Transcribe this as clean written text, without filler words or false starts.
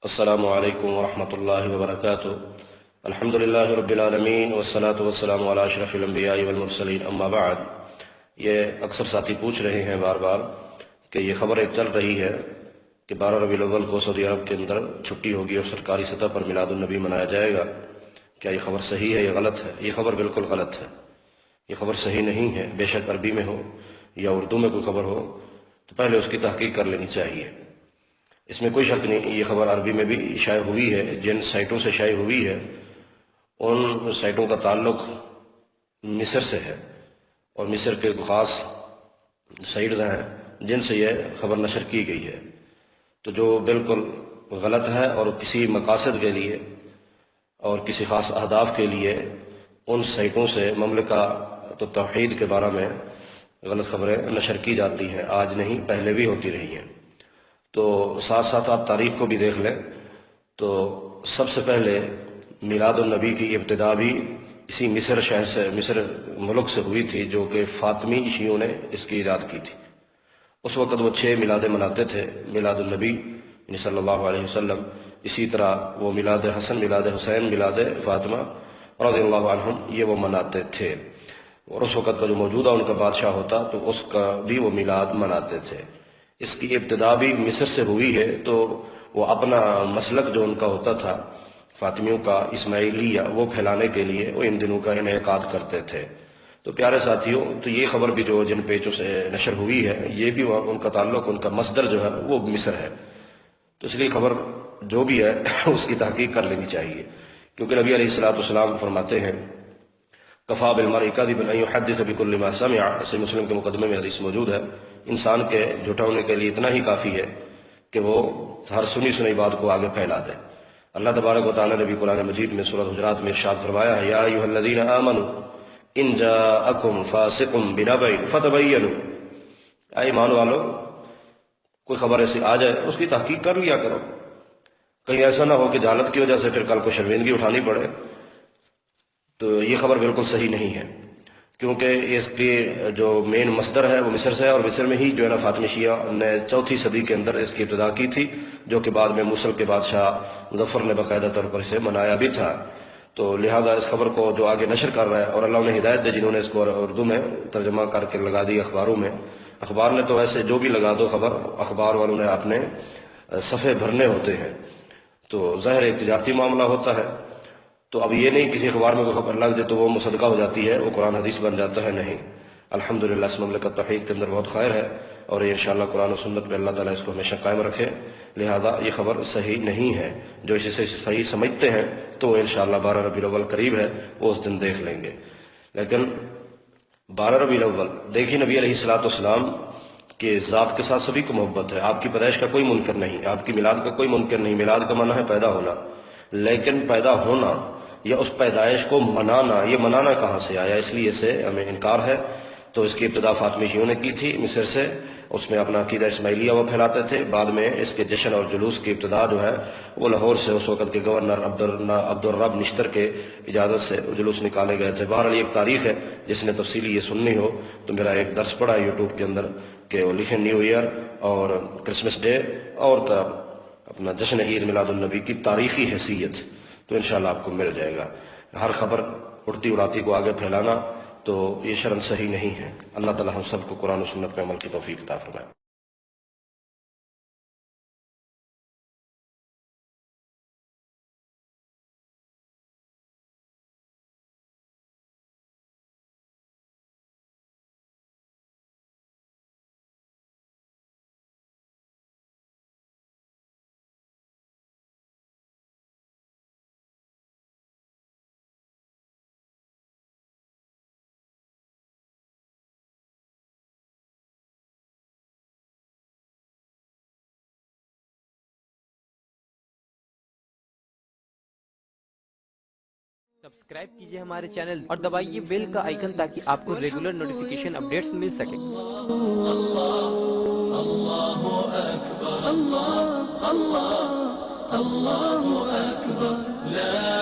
السلام علیکم ورحمۃ اللہ وبرکاتہ۔ الحمد للہ رب العالمین والصلاة والسلام علی اشرف الانبیاء والمرسلین، اما بعد۔ یہ اکثر ساتھی پوچھ رہے ہیں بار بار کہ یہ خبر ایک چل رہی ہے کہ 12 ربیع الاول کو سعودی عرب کے اندر چھٹی ہوگی اور سرکاری سطح پر میلاد النبی منایا جائے گا۔ کیا یہ خبر صحیح ہے یا غلط ہے؟ یہ خبر بالکل غلط ہے، یہ خبر صحیح نہیں ہے۔ بے شک عربی میں ہو یا اردو میں کوئی خبر ہو تو پہلے اس کی تحقیق کر لینی چاہیے۔ اس میں کوئی شک نہیں، یہ خبر عربی میں بھی شائع ہوئی ہے۔ جن سائٹوں سے شائع ہوئی ہے ان سائٹوں کا تعلق مصر سے ہے، اور مصر کے خاص سائٹز ہیں جن سے یہ خبر نشر کی گئی ہے، تو جو بالکل غلط ہے اور کسی مقاصد کے لیے اور کسی خاص اہداف کے لیے ان سائٹوں سے مملکہ توحید کے بارے میں غلط خبریں نشر کی جاتی ہیں۔ آج نہیں، پہلے بھی ہوتی رہی ہیں۔ تو ساتھ ساتھ آپ تاریخ کو بھی دیکھ لیں تو سب سے پہلے میلاد النبی کی ابتدا بھی اسی مصر شہر سے، مصر ملک سے ہوئی تھی، جو کہ فاطمی شیعوں نے اس کی ایجاد کی تھی۔ اس وقت وہ 6 میلادیں مناتے تھے، میلاد النبی یعنی صلی اللہ علیہ وسلم، اسی طرح وہ میلاد حسن، میلاد حسین، میلاد فاطمہ رضی اللہ عنہم، یہ وہ مناتے تھے۔ اور اس وقت کا جو موجودہ ان کا بادشاہ ہوتا تو اس کا بھی وہ میلاد مناتے تھے۔ اس کی ابتدا بھی مصر سے ہوئی ہے، تو وہ اپنا مسلک جو ان کا ہوتا تھا فاطمیوں کا، اسماعیلیہ، وہ پھیلانے کے لیے وہ ان دنوں کا انعقاد کرتے تھے۔ تو پیارے ساتھیوں، تو یہ خبر بھی جو جن پیجوں سے نشر ہوئی ہے، یہ بھی ان کا تعلق، ان کا مصدر جو ہے وہ مصر ہے۔ تو اس لیے خبر جو بھی ہے اس کی تحقیق کر لینی چاہیے، کیونکہ نبی علیہ السلام فرماتے ہیں کفا بالمرء کذبا ان یحدث بکل ما سمع، صحیح مسلم کے مقدمے میں حدیث موجود ہے، انسان کے جھوٹا ہونے کے لیے اتنا ہی کافی ہے کہ وہ ہر سنی بات کو آگے پھیلا دے۔ اللہ تبارک و تعالیٰ نے بھی قرآن مجید میں سورۃ حجرات میں ارشاد فرمایا ہے، یا ایھا الذین آمنوا ان جاءکم فاسق بنبأ فتبینوا، اے ایمان والو، کوئی خبر ایسی آ جائے اس کی تحقیق کر لیا کرو، کہیں ایسا نہ ہو کہ جہالت کی وجہ سے پھر کل کو شرمندگی اٹھانی پڑے۔ تو یہ خبر بالکل صحیح نہیں ہے، کیونکہ اس کی جو مین مصدر ہے وہ مصر سے ہے، اور مصر میں ہی جو ہے نا فاطمی شیعہ نے 4 صدی کے اندر اس کی ابتدا کی تھی، جو کہ بعد میں موصل کے بادشاہ ظفر نے باقاعدہ طور پر اسے منایا بھی تھا۔ تو لہذا اس خبر کو جو آگے نشر کر رہا ہے، اور اللہ نے ہدایت دے جنہوں نے اس کو اردو میں ترجمہ کر کے لگا دی اخباروں میں، اخبار نے تو ایسے جو بھی لگا دو خبر، اخبار والوں نے اپنے صفحے بھرنے ہوتے ہیں، تو ظاہر ایک تجارتی معاملہ ہوتا ہے۔ تو اب یہ نہیں کسی اخبار میں کوئی خبر لگ جائے تو وہ مصدقہ ہو جاتی ہے، وہ قرآن حدیث بن جاتا ہے، نہیں۔ الحمدللہ اس مملکت توحید کے اندر بہت خیر ہے، اور یہ انشاءاللہ قرآن و سنت میں اللہ تعالیٰ اس کو ہمیشہ قائم رکھے۔ لہذا یہ خبر صحیح نہیں ہے، جو اسے صحیح سمجھتے ہیں تو انشاءاللہ 12 ربیع الاول قریب ہے، وہ اس دن دیکھ لیں گے۔ لیکن 12 ربیع الاول دیکھیں، نبی علیہ السلام کے ذات کے ساتھ سبھی کو محبت ہے، آپ کی پیدائش کا کوئی منکر نہیں، آپ کی میلاد کا کوئی منکر نہیں۔ میلاد کا معنی ہے پیدا ہونا، لیکن پیدا ہونا یا اس پیدائش کو منانا، یہ منانا کہاں سے آیا؟ اس لیے سے ہمیں انکار ہے۔ تو اس کی ابتدا فاطمی شیعوں نے کی تھی مصر سے، اس میں اپنا عقیدہ اسماعیلیہ وہ پھیلاتے تھے۔ بعد میں اس کے جشن اور جلوس کی ابتدا جو ہے وہ لاہور سے اس وقت کے گورنر عبدالرب نشتر کے اجازت سے جلوس نکالے گئے تھے۔ بہرحال ایک تاریخ ہے، جس نے تفصیلی یہ سننی ہو تو میرا ایک درس پڑا ہے یوٹیوب کے اندر کہ وہ لکھیں نیو ایئر اور کرسمس ڈے اور اپنا جشن عید میلاد النبی کی تاریخی حیثیت، تو انشاءاللہ آپ کو مل جائے گا۔ ہر خبر اڑتی اڑاتی کو آگے پھیلانا تو یہ شرم صحیح نہیں ہے۔ اللہ تعالیٰ ہم سب کو قرآن و سنت پہ عمل کی توفیق عطا فرمائے۔ سبسکرائب کیجئے ہمارے چینل اور دبائیے بیل کا آئیکن تاکہ آپ کو ریگولر نوٹیفیکیشن اپڈیٹس مل سکے۔ اللہ اکبر، اللہ اللہ اللہ اکبر، لا